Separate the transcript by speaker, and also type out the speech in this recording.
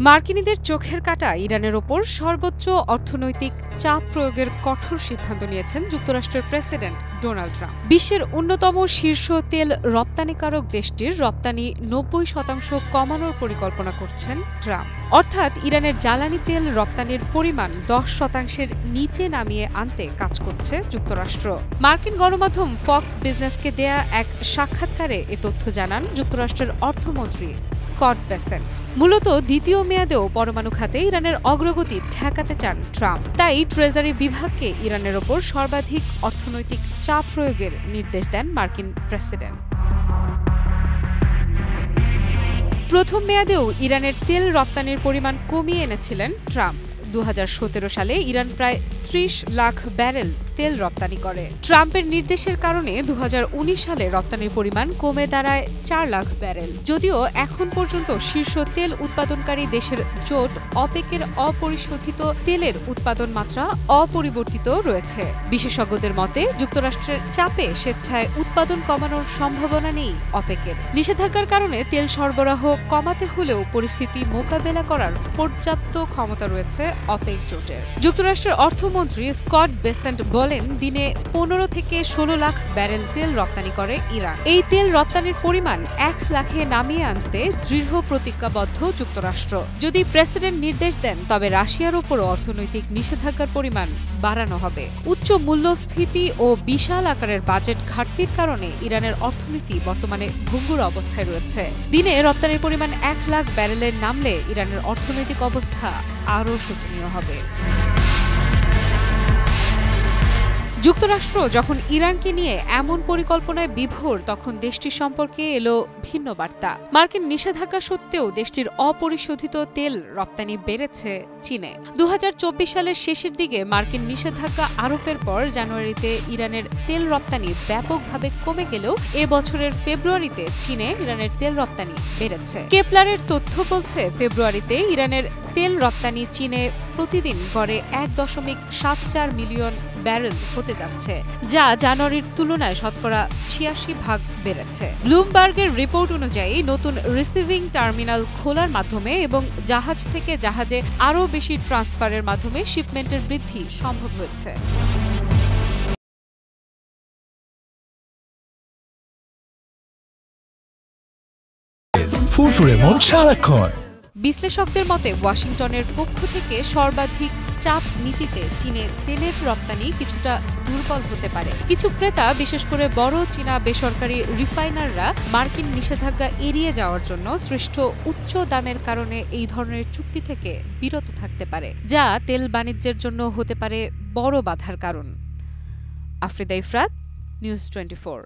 Speaker 1: মার্কিনীদের চোখের কাঁটা ইরানের ওপর সর্বোচ্চ অর্থনৈতিক চাপ প্রয়োগের কঠোর সিদ্ধান্ত নিয়েছেন যুক্তরাষ্ট্রের প্রেসিডেন্ট ডোনাল্ড ট্রাম্প। বিশ্বের অন্যতম শীর্ষ তেল রপ্তানিকারক দেশটির রপ্তানি ৯০% কমানোর পরিকল্পনা করছেন ট্রাম্প। অর্থাৎ ইরানের জ্বালানি তেল রপ্তানির পরিমাণ ১০% নিচে নামিয়ে আনতে কাজ করছে যুক্তরাষ্ট্র। মার্কিন গণমাধ্যম ফক্স বিজনেসকে দেয়া এক সাক্ষাৎকারে এ তথ্য জানান যুক্তরাষ্ট্রের অর্থমন্ত্রী স্কট বেসেন্ট। মূলত দ্বিতীয় মেয়াদেও পরমাণু খাতে ইরানের অগ্রগতি ঠেকাতে চান ট্রাম্প। তাই ট্রেজারি বিভাগকে ইরানের ওপর সর্বাধিক অর্থনৈতিক চাপ প্রয়োগের নির্দেশ দেন মার্কিন প্রেসিডেন্ট। প্রথম মেয়াদেও ইরানের তেল রপ্তানির পরিমাণ কমিয়ে এনেছিলেন ট্রাম্প। ২০১৭ সালে ইরান প্রায় ৩০ লাখ ব্যারেল তেল রপ্তানি করে। ট্রাম্পের নির্দেশের কারণে ২০১৯ সালে রপ্তানির পরিমাণ কমে দাঁড়ায় ৪ লাখ ব্যারেল। যদিও এখন পর্যন্ত শীর্ষ তেল উৎপাদনকারী দেশের জোট অপেকের অপরিশোধিত তেলের উৎপাদন মাত্রা অপরিবর্তিত রয়েছে। বিশেষজ্ঞদের মতে যুক্তরাষ্ট্রের চাপে স্বেচ্ছায় উৎপাদন কমানোর সম্ভাবনা নেই অপেকের। নিষেধাজ্ঞার কারণে তেল সরবরাহ কমাতে হলেও পরিস্থিতি মোকাবেলা করার পর্যাপ্ত ক্ষমতা রয়েছে অপেক জোটের। যুক্তরাষ্ট্রের অর্থমন্ত্রী স্কট বেসেন্ট বলেন, দিনে ১৫ থেকে ১৬ লাখ ব্যারেল তেল রপ্তানি করে ইরান। এই তেল রপ্তানির পরিমাণ ১ লাখে নামিয়ে আনতে দৃঢ় প্রতিজ্ঞাবদ্ধ যুক্তরাষ্ট্র। যদি প্রেসিডেন্ট নির্দেশ দেন তবে রাশিয়ার উপরও অর্থনৈতিক নিষেধাজ্ঞার পরিমাণ বাড়ানো হবে। উচ্চ মূল্যস্ফীতি ও বিশাল আকারের বাজেট ঘাটতির কারণে ইরানের অর্থনীতি বর্তমানে ভঙ্গুর অবস্থায় রয়েছে। দিনে রপ্তানির পরিমাণ ১ লাখ ব্যারেলে নামলে ইরানের অর্থনৈতিক অবস্থা আরও শোচনীয় হবে। যুক্তরাষ্ট্র যখন ইরানকে নিয়ে এমন পরিকল্পনায় বিভোর, তখন দেশটির সম্পর্কে এলো ভিন্ন বার্তা। মার্কিন নিষেধাজ্ঞা সত্ত্বেও দেশটির অপরিশোধিত তেল রপ্তানি বেড়েছে চীনে। ২০২৪ সালের শেষের দিকে মার্কিন নিষেধাজ্ঞা আরোপের পর জানুয়ারিতে ইরানের তেল রপ্তানি ব্যাপকভাবে কমে গেলেও এ বছরের ফেব্রুয়ারিতে চীনে ইরানের তেল রপ্তানি বেড়েছে। কেপলারের তথ্য বলছে, ফেব্রুয়ারিতে ইরানের তেল রপ্তানি চীনে প্রতিদিন গড়ে ১.৭৪ মিলিয়ন ব্যারেল হতে যাচ্ছে, যা জানুয়ারির তুলনায় শতকরা ৮৬% বেড়েছে। ব্লুমবার্গের রিপোর্ট অনুযায়ী নতুন রিসিভিং টার্মিনাল খোলার মাধ্যমে এবং জাহাজ থেকে জাহাজে আরও বেশি ট্রান্সফারের মাধ্যমে শিপমেন্টের বৃদ্ধি সম্ভব হয়েছে।
Speaker 2: ফুরফুরে মন সারাক্ষণ।
Speaker 1: বিশ্লেষকদের মতে ওয়াশিংটনের পক্ষ থেকে সর্বাধিক চাপ নীতিতে চীনে তেলের রপ্তানি কিছুটা দুর্বল হতে পারে। কিছু ক্রেতা, বিশেষ করে বড় চীনা বেসরকারি রিফাইনাররা মার্কিন নিষেধাজ্ঞা এড়িয়ে যাওয়ার জন্য সৃষ্ট উচ্চ দামের কারণে এই ধরনের চুক্তি থেকে বিরত থাকতে পারে, যা তেল বাণিজ্যের জন্য হতে পারে বড় বাধার কারণ। আফ্রিদা ইফরাত, নিউজ 24।